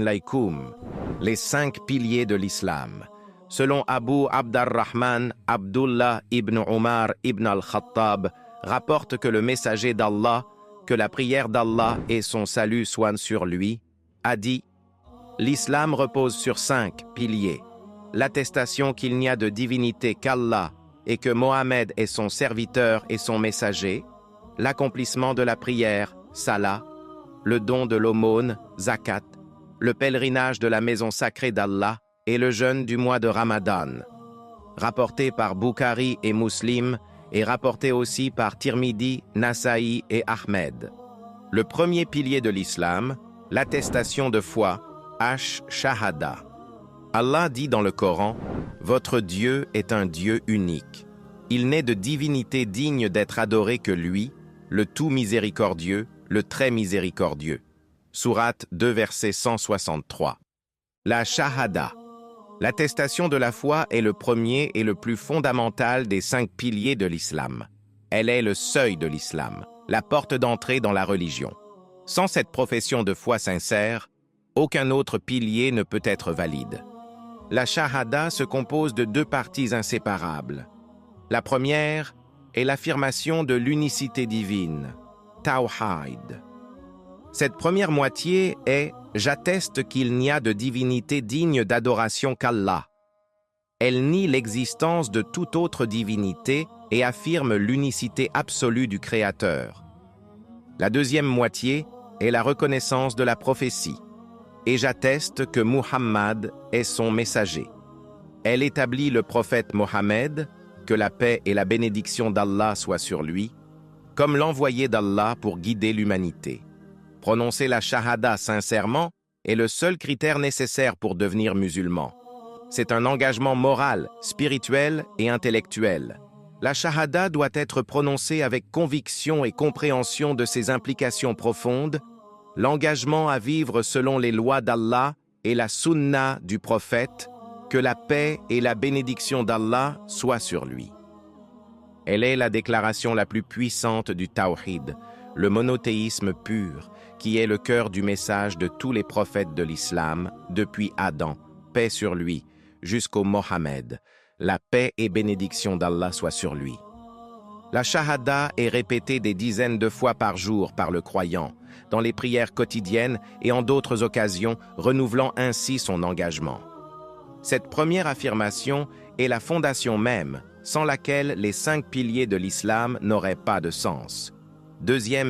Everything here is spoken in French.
Laïkoum, les 5 piliers de l'islam. Selon Abu Abdarrahman Abdullah ibn Omar ibn al-Khattab, rapporte que le messager d'Allah, que la prière d'Allah et son salut soient sur lui, a dit « L'islam repose sur 5 piliers. L'attestation qu'il n'y a de divinité qu'Allah et que Mohammed est son serviteur et son messager, l'accomplissement de la prière, salat, le don de l'aumône, zakat, le pèlerinage de la maison sacrée d'Allah et le jeûne du mois de Ramadan. » Rapporté par Bukhari et Muslim et rapporté aussi par Tirmidhi, Nasaï et Ahmed. Le premier pilier de l'islam, l'attestation de foi, Shahada. Allah dit dans le Coran, « Votre Dieu est un Dieu unique. Il n'est de divinité digne d'être adoré que lui, le tout miséricordieux, le très miséricordieux. » Sourate 2, verset 163. La Shahada. L'attestation de la foi est le premier et le plus fondamental des 5 piliers de l'islam. Elle est le seuil de l'islam, la porte d'entrée dans la religion. Sans cette profession de foi sincère, aucun autre pilier ne peut être valide. La Shahada se compose de 2 parties inséparables. La première est l'affirmation de l'unicité divine, Tawhid. Cette première moitié est « J'atteste qu'il n'y a de divinité digne d'adoration qu'Allah ». Elle nie l'existence de toute autre divinité et affirme l'unicité absolue du Créateur. La deuxième moitié est la reconnaissance de la prophétie. « Et j'atteste que Muhammad est son messager ». Elle établit le prophète Mohammed, que la paix et la bénédiction d'Allah soient sur lui, comme l'envoyé d'Allah pour guider l'humanité. Prononcer la Shahada sincèrement est le seul critère nécessaire pour devenir musulman. C'est un engagement moral, spirituel et intellectuel. La Shahada doit être prononcée avec conviction et compréhension de ses implications profondes, l'engagement à vivre selon les lois d'Allah et la sunna du prophète, que la paix et la bénédiction d'Allah soient sur lui. Elle est la déclaration la plus puissante du Tawhid, le monothéisme pur, qui est le cœur du message de tous les prophètes de l'islam, depuis Adam, paix sur lui, jusqu'au Mohammed, la paix et bénédiction d'Allah soient sur lui. La Shahada est répétée des dizaines de fois par jour par le croyant, dans les prières quotidiennes et en d'autres occasions, renouvelant ainsi son engagement. Cette première affirmation est la fondation même, sans laquelle les 5 piliers de l'islam n'auraient pas de sens. Deuxième